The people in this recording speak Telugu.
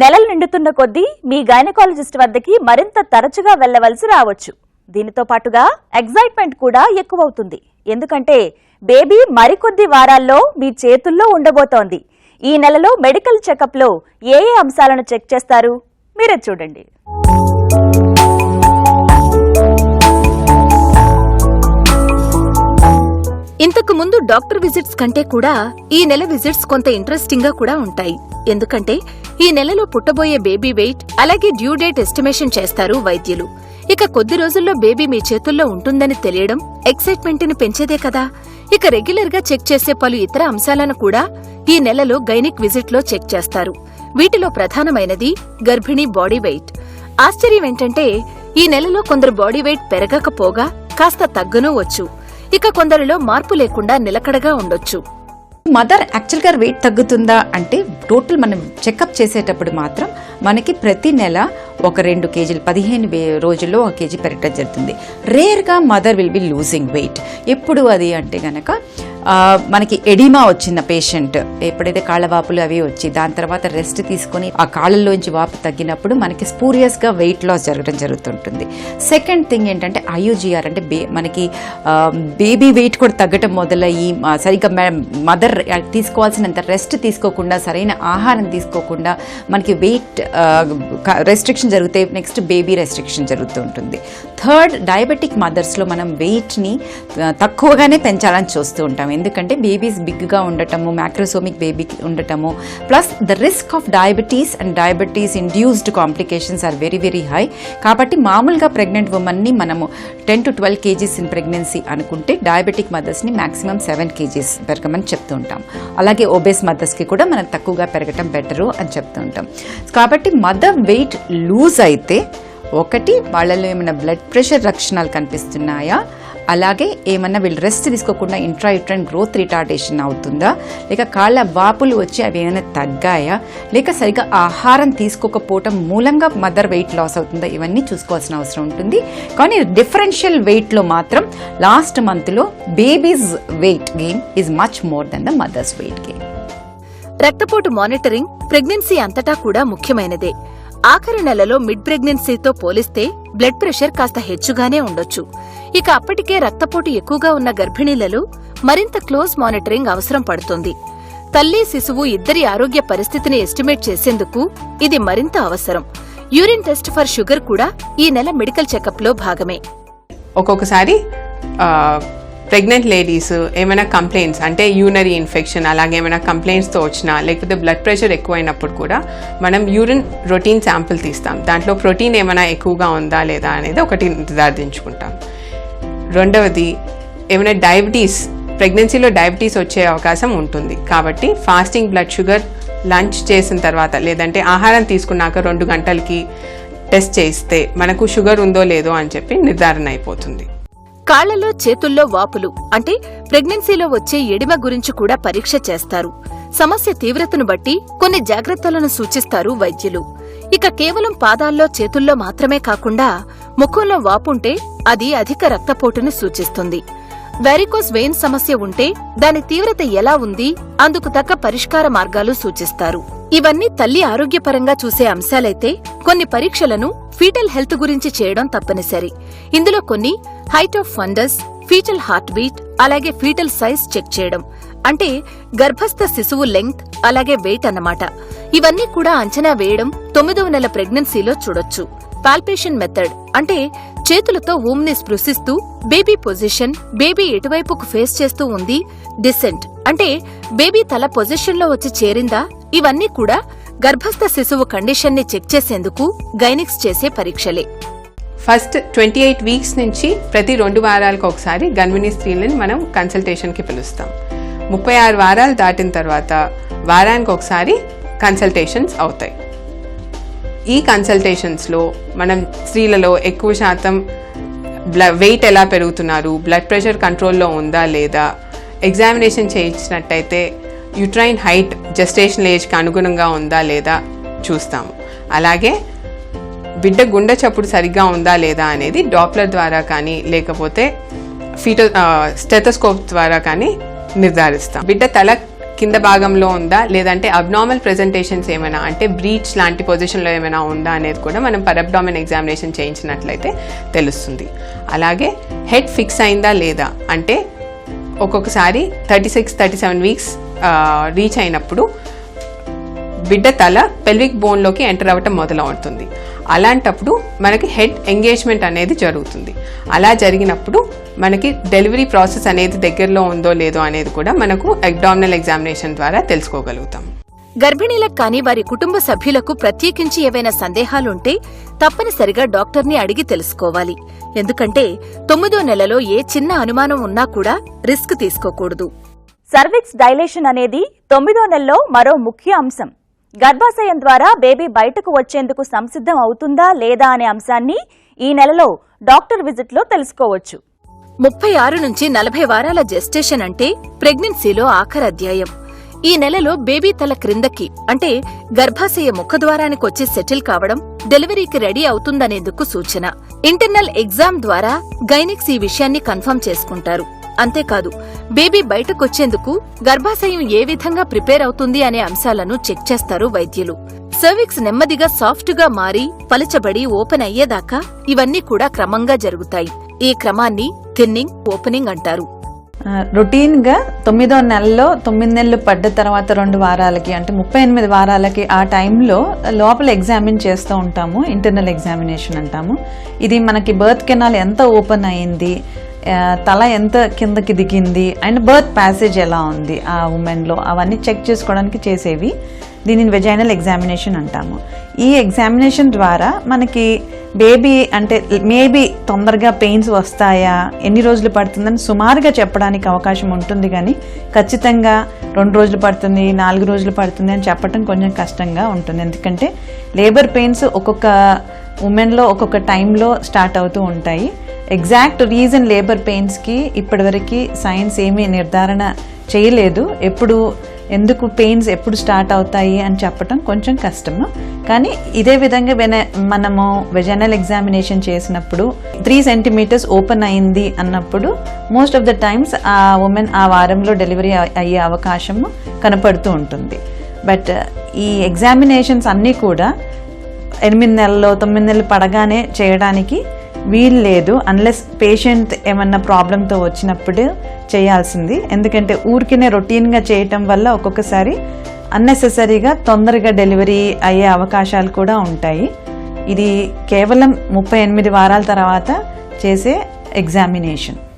నెలలు నిండుతున్న కొద్దీ మీ గైనకాలజిస్ట్ వద్దకి మరింత తరచుగా వెళ్లవలసి రావచ్చు. దీనితో పాటుగా ఎక్సైట్మెంట్ కూడా ఎక్కువవుతుంది. ఎందుకంటే బేబీ మరికొద్ది వారాల్లో మీ చేతుల్లో ఉండబోతోంది. ఈ నెలలో మెడికల్ చెకప్ లో ఏ అంశాలను చెక్ చేస్తారు మీరే చూడండి. ఇంతకు ముందు డాక్టర్ విజిట్స్ కంటే కూడా ఈ నెల విజిట్స్ కొంత ఇంట్రెస్టింగ్ గా కూడా ఉంటాయి. ఎందుకంటే ఈ నెలలో పుట్టబోయే బేబీ వెయిట్ అలాగే డ్యూ డేట్ ఎస్టిమేషన్ చేస్తారు వైద్యులు. ఇక కొద్ది రోజుల్లో బేబీ మీ చేతుల్లో ఉంటుందని తెలియడం ఎక్సైట్మెంట్ ని పెంచేదే కదా. ఇక రెగ్యులర్ గా చెక్ చేసే పలు ఇతర అంశాలను కూడా ఈ నెలలో గైనిక్ విజిట్ లో చెక్ చేస్తారు. వీటిలో ప్రధానమైనది గర్భిణీ బాడీ వెయిట్. ఆశ్చర్యం ఏంటంటే ఈ నెలలో కొందరు బాడీ వెయిట్ పెరగకపోగా కాస్త తగ్గనూ వచ్చు. ఇక కొందరిలో మార్పు లేకుండా నిలకడగా ఉండొచ్చు. మదర్ యాక్చువల్గా వెయిట్ తగ్గుతుందా అంటే టోటల్ మనం చెకప్ చేసేటప్పుడు మాత్రం మనకి ప్రతి నెల ఒక 2 కేజీలు 15 రోజుల్లో 1 కేజీ పెరగడం జరుగుతుంది. రేర్గా mother will be losing weight. ఎప్పుడు అది అంటే గనక మనకి ఎడిమా వచ్చిన పేషెంట్ ఎప్పుడైతే కాళ్ళ వాపులు అవి వచ్చి దాని తర్వాత రెస్ట్ తీసుకుని ఆ కాళ్ళల్లోంచి వాపు తగ్గినప్పుడు మనకి స్పూరియస్గా వెయిట్ లాస్ జరగడం జరుగుతుంటుంది. సెకండ్ థింగ్ ఏంటంటే ఐయుజిఆర్ అంటే మనకి బేబీ వెయిట్ కూడా తగ్గటం మొదలయ్యి సరిగ్గా మదర్ తీసుకోవాల్సినంత రెస్ట్ తీసుకోకుండా సరైన ఆహారం తీసుకోకుండా మనకి వెయిట్ రెస్ట్రిక్షన్ జరుగుతాయి. నెక్స్ట్ బేబీ రెస్ట్రిక్షన్ జరుగుతూ ఉంటుంది. థర్డ్ డయాబెటిక్ మదర్స్లో మనం వెయిట్ని తక్కువగానే పెంచాలని చూస్తూ ఉంటాం. ఎందుకంటే బేబీస్ బిగ్గా ఉండటము, మ్యాక్రోసోమిక్ బేబీ ఉండటము, plus the risk of diabetes and diabetes induced complications are very very high. కాబట్టి మామూలుగా ప్రెగ్నెంట్ ఉమెన్ని మనము 10 to 12 కేజీస్ ఇన్ ప్రెగ్నెన్సీ అనుకుంటే డయాబెటిక్ మదర్స్ని మాక్సిమం 7 కేజీస్ పెరగమని చెప్తూ ఉంటాం. అలాగే ఒబేస్ మదర్స్కి కూడా మనం తక్కువగా పెరగటం బెటరు అని చెప్తూ ఉంటాం. కాబట్టి మదర్ వెయిట్ లూజ్ అయితే ఒకటి వాళ్ళలో ఏమైనా బ్లడ్ ప్రెషర్ లక్షణాలు కనిపిస్తున్నాయా, అలాగే ఏమన్నా వీళ్ళు రెస్ట్ తీసుకోకుండా ఇంట్రాయూట్రైన్ గ్రోత్ రిటార్డేషన్ అవుతుందా, లేక కాళ్ళ వాపులు వచ్చి అవి ఏమైనా తగ్గాయా, లేక సరిగ్గా ఆహారం తీసుకోకపోవటం మూలంగా మదర్ వెయిట్ లాస్ అవుతుందా, ఇవన్నీ చూసుకోవాల్సిన అవసరం ఉంటుంది. కానీ డిఫరెన్షియల్ వెయిట్లో మాత్రం లాస్ట్ మంత్లో babies weight gain is much more than the mother's weight gain. రక్తపోటు మానిటరింగ్ ప్రెగ్నెన్సీ అంతటా కూడా ముఖ్యమైనదే. ఆఖరి నెలలో మిడ్ ప్రెగ్నెన్సీతో పోలిస్తే బ్లడ్ ప్రెషర్ కాస్త హెచ్చుగానే ఉండొచ్చు. ఇక అప్పటికే రక్తపోటు ఎక్కువగా ఉన్న గర్భిణీలలో మరింత క్లోజ్ మానిటరింగ్ అవసరం పడుతుంది. తల్లి శిశువు ఇద్దరి ఆరోగ్య పరిస్థితిని ఎస్టిమేట్ చేసేందుకు ఇది మరింత అవసరం. యూరిన్ టెస్ట్ ఫర్ షుగర్ కూడా ఈ నెల మెడికల్ చెకప్ లో భాగమే. ఒక్కొక్కసారి ప్రెగ్నెంట్ లేడీస్ ఏమైనా కంప్లైంట్స్ అంటే యూరినరీ ఇన్ఫెక్షన్ అలాగే ఏమైనా కంప్లైంట్స్తో వచ్చినా లేకపోతే బ్లడ్ ప్రెషర్ ఎక్కువైనప్పుడు కూడా మనం యూరిన్ రొటీన్ శాంపుల్ తీస్తాం. దాంట్లో ప్రోటీన్ ఏమైనా ఎక్కువగా ఉందా లేదా అనేది ఒకటి నిర్ధారించుకుంటాం. రెండవది ఏమైనా డయాబెటీస్, ప్రెగ్నెన్సీలో డయాబెటీస్ వచ్చే అవకాశం ఉంటుంది. కాబట్టి ఫాస్టింగ్ బ్లడ్ షుగర్ లంచ్ చేసిన తర్వాత లేదంటే ఆహారం తీసుకున్నాక 2 గంటలకి టెస్ట్ చేస్తే మనకు షుగర్ ఉందో లేదో అని చెప్పి నిర్ధారణ అయిపోతుంది. కాళ్లలో చేతుల్లో వాపులు అంటే ప్రెగ్నెన్సీలో వచ్చే ఎడిమ గురించి కూడా పరీక్ష చేస్తారు. సమస్య తీవ్రతను బట్టి కొన్ని జాగ్రత్తలను సూచిస్తారు వైద్యులు. ఇక కేవలం పాదాల్లో చేతుల్లో మాత్రమే కాకుండా ముఖంలో వాపుంటే అది అధిక రక్తపోటును సూచిస్తుంది. వెరికోస్ వెయిన్ సమస్య ఉంటే దాని తీవ్రత ఎలా ఉంది, అందుకు తగ్గ పరిష్కార మార్గాలు సూచిస్తారు. ఇవన్నీ తల్లి ఆరోగ్యపరంగా చూసే అంశాలైతే కొన్ని పరీక్షలను ఫీటల్ హెల్త్ గురించి చేయడం తప్పనిసరి. ఇందులో కొన్ని height of fundus, foetal heart beat, అలాగే ఫీటల్ సైజ్ చెక్ చేయడం అంటే గర్భస్థ శిశువు లెంగ్త్ అలాగే వెయిట్ అన్నమాట. ఇవన్నీ కూడా అంచనా వేయడం 9వ నెల ప్రెగ్నెన్సీలో చూడొచ్చు. పాల్పేషన్ మెథడ్ అంటే చేతులతో ఊమ్ ని స్పృశిస్తూ బేబీ పొజిషన్, బేబీ ఎటువైపుకు ఫేస్ చేస్తూ ఉంది, డిసెంట్ అంటే బేబీ తల పొజిషన్ లో వచ్చి చేరిందా, ఇవన్నీ కూడా గర్భస్థ శిశువు కండిషన్ ని చెక్ చేసేందుకు గైనిక్స్ చేసే పరీక్షలే. ఫస్ట్ 28 వీక్స్ నుంచి ప్రతి 2 వారాలకు ఒకసారి గర్భిణీ స్త్రీలను మనం కన్సల్టేషన్కి పిలుస్తాం. 36 వారాలు దాటిన తర్వాత వారానికి ఒకసారి కన్సల్టేషన్స్ అవుతాయి. ఈ కన్సల్టేషన్స్లో మనం స్త్రీలలో ఎక్కువ శాతం వెయిట్ ఎలా పెరుగుతున్నారు, బ్లడ్ ప్రెషర్ కంట్రోల్లో ఉందా లేదా, ఎగ్జామినేషన్ చేయించినట్టయితే యూట్రైన్ హైట్ జెస్టేషనల్ ఏజ్కి అనుగుణంగా ఉందా లేదా చూస్తాము. అలాగే బిడ్డ గుండె చప్పుడు సరిగ్గా ఉందా లేదా అనేది డాప్లర్ ద్వారా కానీ లేకపోతే స్టెథోస్కోప్ ద్వారా కానీ నిర్ధారిస్తాం. బిడ్డ తల కింద భాగంలో ఉందా లేదంటే అబ్నార్మల్ ప్రెజెంటేషన్స్ ఏమైనా అంటే బ్రీచ్ లాంటి పొజిషన్లో ఏమైనా ఉందా అనేది కూడా మనం పరబ్డామిన్ ఎగ్జామినేషన్ చేయించినట్లయితే తెలుస్తుంది. అలాగే హెడ్ ఫిక్స్ అయిందా లేదా అంటే ఒక్కొక్కసారి 36-37 వీక్స్ రీచ్ అయినప్పుడు బిడ్డ తల పెల్విక్ బోన్లోకి ఎంటర్ అవ్వటం మొదలవుతుంది. అలాంటప్పుడు మనకి హెడ్ ఎంగేజ్మెంట్ అనేది జరుగుతుంది. అలా జరిగినప్పుడు మనకి డెలివరీ ప్రాసెస్ అనేది దగ్గరలో ఉందో లేదో అనేది కూడా మనకు అబ్డామినల్ ఎగ్జామినేషన్ ద్వారా తెలుసుకోగలుగుతాం. గర్భిణీలకు కానీ వారి కుటుంబ సభ్యులకు ప్రత్యేకించి ఏవైనా సందేహాలుంటే తప్పనిసరిగా డాక్టర్ని అడిగి తెలుసుకోవాలి. ఎందుకంటే 9వ నెలలో ఏ చిన్న అనుమానం ఉన్నా కూడా రిస్క్ తీసుకోకూడదు. సర్విక్స్ డైలేషన్ అనేది 9వ నెలలో మరో ముఖ్య అంశం. గర్భాశయం ద్వారా బేబీ బయటకు వచ్చేందుకు సంసిద్ధం అవుతుందా లేదా అనే అంశాన్ని ఈ నెలలో డాక్టర్ విజిట్ లో తెలుసుకోవచ్చు. 36 నుంచి 40 వారాల జెస్టేషన్ అంటే ప్రెగ్నెన్సీలో ఆఖరి అధ్యాయం. ఈ నెలలో బేబీ తల క్రిందకి అంటే గర్భాశయ ముఖద్వారానికి వచ్చి సెటిల్ కావడం డెలివరీకి రెడీ అవుతుందనేందుకు సూచన. ఇంటర్నల్ ఎగ్జామ్ ద్వారా గైనిక్స్ ఈ విషయాన్ని కన్ఫర్మ్ చేసుకుంటారు. అంతేకాదు బేబీ బయటకొచ్చేందుకు గర్భాశయం ఏ విధంగా ప్రిపేర్ అవుతుంది అనే అంశాలను చెక్ చేస్తారు వైద్యులు. సర్విక్స్ నెమ్మదిగా సాఫ్ట్ గా మారి పలచబడి ఓపెన్ అయ్యేదాకా ఇవన్నీ కూడా క్రమంగా జరుగుతాయి. ఈ క్రమాన్ని థిన్నింగ్, ఓపెనింగ్ అంటారు. రొటీన్ గా 9వ నెలలో 9 నెలలు పడ్డ తర్వాత 2 వారాలకి అంటే 38 వారాలకి ఆ టైంలో లోపల ఎగ్జామిన్ చేస్తూ ఉంటాము. ఇంటర్నల్ ఎగ్జామినేషన్ అంటాము. ఇది మనకి బర్త్ కెనాల్ ఎంత ఓపెన్ అయింది, తల ఎంత కిందకి దిగింది అండ్ బర్త్ ప్యాసేజ్ ఎలా ఉంది ఆ ఉమెన్లో, అవన్నీ చెక్ చేసుకోవడానికి చేసేవి. దీనిని వెజైనల్ ఎగ్జామినేషన్ అంటాము. ఈ ఎగ్జామినేషన్ ద్వారా మనకి బేబీ అంటే మేబీ తొందరగా పెయిన్స్ వస్తాయా, ఎన్ని రోజులు పడుతుందని సుమారుగా చెప్పడానికి అవకాశం ఉంటుంది. కానీ ఖచ్చితంగా 2 రోజులు పడుతుంది, 4 రోజులు పడుతుంది అని చెప్పడం కొంచెం కష్టంగా ఉంటుంది. ఎందుకంటే లేబర్ పెయిన్స్ ఒక్కొక్క ఉమెన్లో ఒక్కొక్క టైంలో స్టార్ట్ అవుతూ ఉంటాయి. ఎగ్జాక్ట్ రీజన్ లేబర్ పెయిన్స్కి ఇప్పటివరకు సైన్స్ ఏమీ నిర్ధారణ చేయలేదు. ఎందుకు పెయిన్స్ ఎప్పుడు స్టార్ట్ అవుతాయి అని చెప్పడం కొంచెం కష్టము. కానీ ఇదే విధంగా మనము వెజైనల్ ఎగ్జామినేషన్ చేసినప్పుడు 3 సెంటీమీటర్స్ ఓపెన్ అయింది అన్నప్పుడు మోస్ట్ ఆఫ్ ద టైమ్స్ ఆ ఉమెన్ ఆ వారంలో డెలివరీ అయ్యే అవకాశం కనపడుతూ ఉంటుంది. బట్ ఈ ఎగ్జామినేషన్స్ అన్నీ కూడా 8 నెలల్లో 9 నెలలు పడగానే చేయడానికి వీలు లేదు. అన్లెస్ పేషెంట్ ఏమన్నా ప్రాబ్లంతో వచ్చినప్పుడు చేయాల్సింది. ఎందుకంటే ఊరికినే రొటీన్గా చేయటం వల్ల ఒక్కొక్కసారి అన్నెసెసరీగా తొందరగా డెలివరీ అయ్యే అవకాశాలు కూడా ఉంటాయి. ఇది కేవలం 38 వారాల తర్వాత చేసే ఎగ్జామినేషన్.